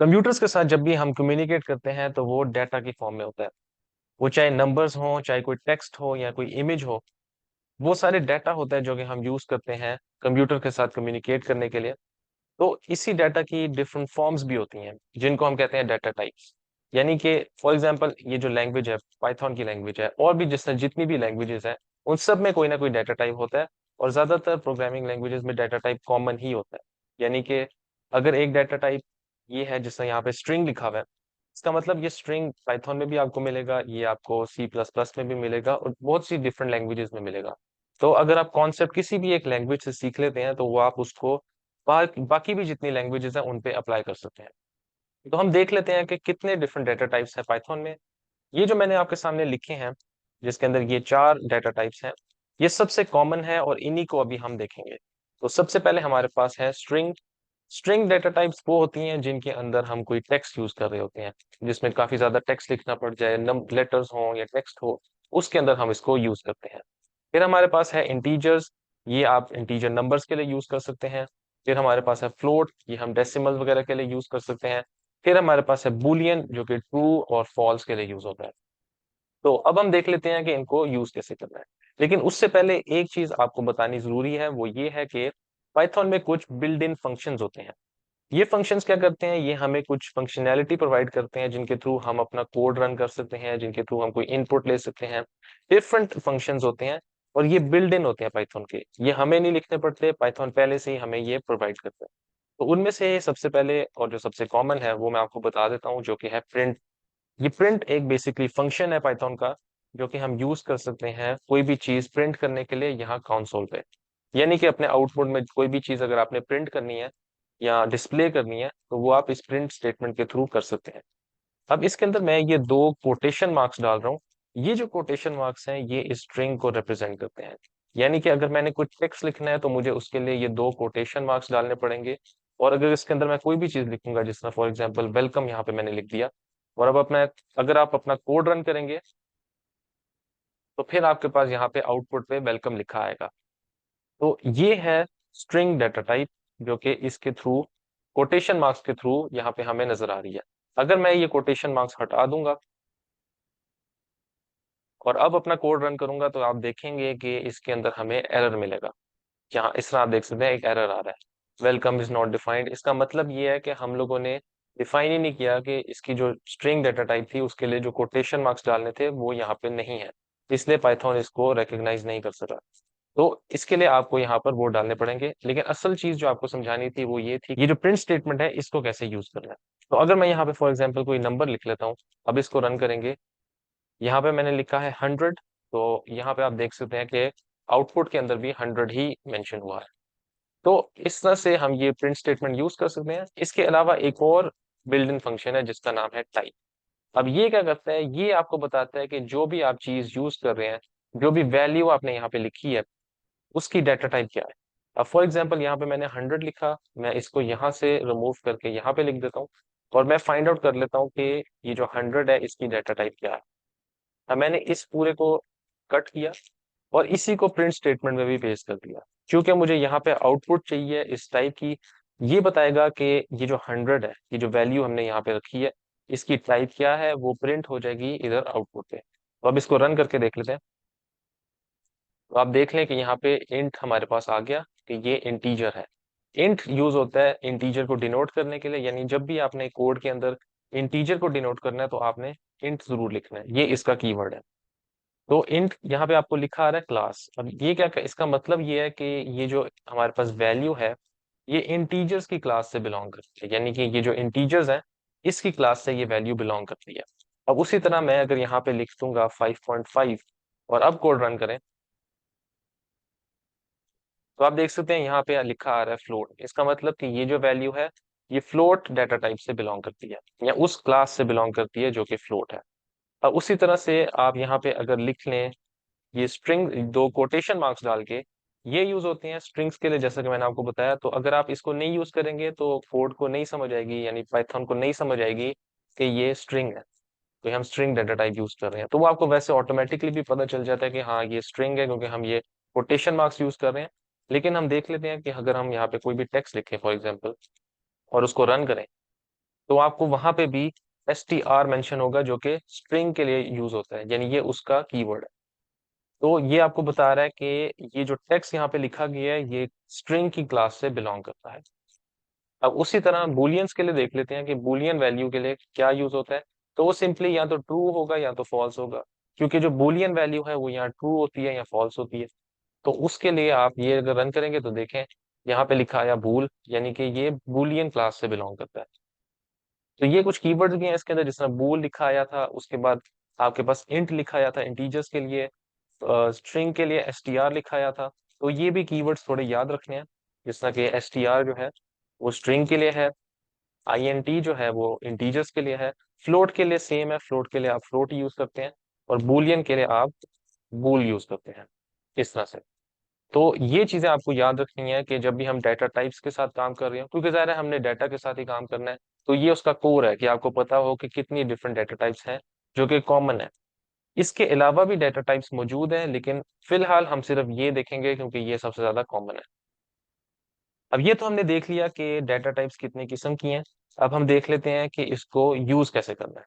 Computers के साथ जब भी हम कम्युनिकेट करते हैं तो वो डाटा की फॉर्म में होता है। वो चाहे नंबर्स हो, चाहे कोई टेक्स्ट हो या कोई इमेज हो, वो सारे डाटा होता है जो कि हम यूज करते हैं कंप्यूटर के साथ कम्युनिकेट करने के लिए। तो इसी डाटा की डिफरेंट फॉर्म्स भी होती हैं जिनको हम कहते हैं डाटा टाइप्स। यानी कि फॉर एग्जांपल ये जो लैंग्वेज है, पाइथन की लैंग्वेज है, और भी जितनी भी लैंग्वेजेस हैं, उन सब में कोई ना कोई डाटा टाइप होता है। और ज्यादातर प्रोग्रामिंग लैंग्वेजेस में डाटा टाइप कॉमन ही होता है। यानी कि अगर एक डाटा टाइप ये है, जिसमें यहाँ पे स्ट्रिंग लिखा हुआ है, इसका मतलब ये स्ट्रिंग पाइथन में भी आपको मिलेगा, ये आपको सी प्लस प्लस में भी मिलेगा, और बहुत सी डिफरेंट लैंग्वेजेस में मिलेगा। तो अगर आप कॉन्सेप्ट किसी भी एक लैंग्वेज से सीख लेते हैं तो वो आप उसको बाकी भी जितनी लैंग्वेजेस हैं उन पे अप्लाई कर सकते हैं। तो हम देख लेते हैं कि कितने डिफरेंट डाटा टाइप्स हैं पाइथन में। ये जो मैंने आपके सामने लिखे हैं, जिसके अंदर ये 4 डाटा टाइप्स हैं, ये सबसे कॉमन है और इन्हीं को अभी हम देखेंगे। तो सबसे पहले हमारे पास है स्ट्रिंग। स्ट्रिंग डाटा टाइप्स वो होती हैं जिनके अंदर हम कोई टेक्स्ट यूज कर रहे होते हैं, जिसमें काफी ज्यादा टेक्स्ट लिखना पड़ जाए, नम लेटर्स हो या टेक्स्ट हो, उसके अंदर हम इसको यूज करते हैं। फिर हमारे पास है इंटीजर्स। ये आप इंटीजर नंबर्स के लिए यूज कर सकते हैं। फिर हमारे पास है फ्लोट, ये हम डेसिमल वगैरह के लिए यूज कर सकते हैं। फिर हमारे पास है बुलियन, जो कि ट्रू और फॉल्स के लिए यूज होता है। तो अब हम देख लेते हैं कि इनको यूज कैसे करना है। लेकिन उससे पहले एक चीज आपको बतानी जरूरी है, वो ये है कि पाइथन में कुछ बिल्ड इन फंक्शंस होते हैं। ये फंक्शंस क्या करते हैं, ये हमें कुछ फंक्शनैलिटी प्रोवाइड करते हैं जिनके थ्रू हम अपना कोड रन कर सकते हैं, जिनके थ्रू हम कोई इनपुट ले सकते हैं। डिफरेंट फंक्शंस होते हैं और ये बिल्ड इन होते हैं पाइथन के, ये हमें नहीं लिखने पड़ते, पाइथन पहले से ही हमें ये प्रोवाइड करता है। तो उनमें से सबसे पहले और जो सबसे कॉमन है वो मैं आपको बता देता हूँ, जो कि है प्रिंट। ये प्रिंट एक बेसिकली फंक्शन है पाइथन का, जो कि हम यूज कर सकते हैं कोई भी चीज प्रिंट करने के लिए यहाँ कंसोल पे। यानी कि अपने आउटपुट में कोई भी चीज अगर आपने प्रिंट करनी है या डिस्प्ले करनी है, तो वो आप इस प्रिंट स्टेटमेंट के थ्रू कर सकते हैं। अब इसके अंदर मैं ये 2 कोटेशन मार्क्स डाल रहा हूँ। ये जो कोटेशन मार्क्स हैं ये स्ट्रिंग को रिप्रेजेंट करते हैं। यानी कि अगर मैंने कुछ टेक्स्ट लिखना है तो मुझे उसके लिए ये 2 कोटेशन मार्क्स डालने पड़ेंगे। और अगर इसके अंदर मैं कोई भी चीज लिखूंगा, जिस तरह फॉर एग्जाम्पल वेलकम यहाँ पे मैंने लिख दिया, और अब अपना अगर आप अपना कोड रन करेंगे तो फिर आपके पास यहाँ पे आउटपुट पे वेलकम लिखा आएगा। तो ये है स्ट्रिंग डाटा टाइप, जो कि इसके थ्रू कोटेशन मार्क्स के थ्रू यहाँ पे हमें नजर आ रही है। अगर मैं ये कोटेशन मार्क्स हटा दूंगा और अब अपना कोड रन करूंगा, तो आप देखेंगे कि इसके अंदर हमें एरर मिलेगा। यहाँ इस तरह आप देख सकते हैं एक एरर आ रहा है, वेलकम इज नॉट डिफाइंड। इसका मतलब ये है कि हम लोगों ने डिफाइन ही नहीं किया कि इसकी जो स्ट्रिंग डाटा टाइप थी उसके लिए जो कोटेशन मार्क्स डालने थे वो यहाँ पे नहीं है, इसलिए पाइथन इसको रिकॉग्नाइज नहीं कर सका। तो इसके लिए आपको यहाँ पर वो डालने पड़ेंगे। लेकिन असल चीज जो आपको समझानी थी वो ये थी, ये जो प्रिंट स्टेटमेंट है इसको कैसे यूज करना है। तो अगर मैं यहाँ पे फॉर एग्जाम्पल कोई नंबर लिख लेता हूँ, अब इसको रन करेंगे, यहाँ पे मैंने लिखा है 100। तो यहाँ पे आप देख सकते हैं कि आउटपुट के अंदर भी 100 ही मेंशन हुआ है। तो इस तरह से हम ये प्रिंट स्टेटमेंट यूज कर सकते हैं। इसके अलावा एक और बिल्ट इन फंक्शन है जिसका नाम है टाइप। अब ये क्या करता है, ये आपको बताता है कि जो भी आप चीज यूज कर रहे हैं, जो भी वैल्यू आपने यहाँ पे लिखी है, उसकी डाटा टाइप क्या है। अब फॉर एग्जाम्पल यहाँ पे मैंने 100 लिखा, मैं इसको यहाँ से रिमूव करके यहाँ पे लिख देता हूँ, और मैं फाइंड आउट कर लेता हूँ कि ये जो 100 है इसकी डाटा टाइप क्या है। अब मैंने इस पूरे को कट किया और इसी को प्रिंट स्टेटमेंट में भी पेस्ट कर दिया, क्योंकि मुझे यहाँ पे आउटपुट चाहिए इस टाइप की। ये बताएगा कि ये जो 100 है, ये जो वैल्यू हमने यहाँ पे रखी है, इसकी टाइप क्या है, वो प्रिंट हो जाएगी इधर आउटपुट पे। तो अब इसको रन करके देख लेते हैं। तो आप देख लें कि यहाँ पे इंट हमारे पास आ गया कि ये इंटीजर है। इंट यूज होता है इंटीजर को डिनोट करने के लिए, यानी जब भी आपने कोड के अंदर इंटीजर को डिनोट करना है तो आपने इंट जरूर लिखना है, ये इसका कीवर्ड है। तो इंट यहाँ पे आपको लिखा आ रहा है क्लास। अब ये क्या, इसका मतलब ये है कि ये जो हमारे पास वैल्यू है, ये इंटीजर्स की क्लास से बिलोंग करती है। यानी कि ये जो इंटीजर्स है, इसकी क्लास से ये वैल्यू बिलोंग करती है। अब उसी तरह मैं अगर यहाँ पे लिख दूंगा 5.5 और अब कोड रन करें, तो आप देख सकते हैं यहाँ पे लिखा आ रहा है फ्लोट। इसका मतलब कि ये जो वैल्यू है, ये फ्लोट डाटा टाइप से बिलोंग करती है, या उस क्लास से बिलोंग करती है जो कि फ्लोट है। अब उसी तरह से आप यहाँ पे अगर लिख लें, ये स्ट्रिंग 2 कोटेशन मार्क्स डाल के, ये यूज होते हैं स्ट्रिंग्स के लिए, जैसा कि मैंने आपको बताया। तो अगर आप इसको नहीं यूज करेंगे तो कोड को नहीं समझ आएगी, यानी पाइथन को नहीं समझ आएगी कि ये स्ट्रिंग है, तो हम स्ट्रिंग डाटा टाइप यूज कर रहे हैं। तो वो आपको वैसे ऑटोमेटिकली भी पता चल जाता है कि हाँ ये स्ट्रिंग है, क्योंकि हम ये कोटेशन मार्क्स यूज कर रहे हैं। लेकिन हम देख लेते हैं कि अगर हम यहाँ पे कोई भी टेक्स्ट लिखें फॉर एग्जाम्पल और उसको रन करें, तो आपको वहां पे भी str मेंशन होगा, जो कि स्ट्रिंग के लिए यूज होता है, यानी ये उसका कीवर्ड है। तो ये आपको बता रहा है कि ये जो टेक्स्ट यहाँ पे लिखा गया है ये स्ट्रिंग की क्लास से बिलोंग करता है। अब उसी तरह बूलियंस के लिए देख लेते हैं कि बूलियन वैल्यू के लिए क्या यूज होता है। तो वो सिंपली या तो ट्रू होगा या तो फॉल्स होगा, क्योंकि जो बूलियन वैल्यू है वो यहाँ ट्रू होती है या फॉल्स होती है। तो उसके लिए आप ये अगर रन करेंगे तो देखें यहाँ पे लिखा आया बूल, यानी कि ये बूलियन क्लास से बिलोंग करता है। तो ये कुछ कीवर्ड्स भी हैं इसके अंदर, जिसमें बूल लिखा आया था, उसके बाद आपके पास इंट लिखा आया था इंटीजर्स के लिए, स्ट्रिंग के लिए str लिखा आया था। तो ये भी कीवर्ड्स थोड़े याद रखने हैं, जिस तरह कि str जो है वो स्ट्रिंग के लिए है, int जो है वो इंटीजर्स के लिए है, फ्लोट के लिए सेम है, फ्लोट के लिए आप फ्लोट यूज करते हैं, और बूलियन के लिए आप बूल यूज करते हैं, इस तरह से। तो ये चीजें आपको याद रखनी है कि जब भी हम डाटा टाइप्स के साथ काम कर रहे हो, क्योंकि ज़ाहिर है हमने डाटा के साथ ही काम करना है, तो ये उसका कोर है कि आपको पता हो कि कितनी डिफरेंट डाटा टाइप्स हैं जो कि कॉमन है। इसके अलावा भी डाटा टाइप्स मौजूद हैं, लेकिन फिलहाल हम सिर्फ ये देखेंगे क्योंकि ये सबसे ज्यादा कॉमन है। अब ये तो हमने देख लिया कि डाटा टाइप्स कितने किस्म की हैं। अब हम देख लेते हैं कि इसको यूज कैसे करना है।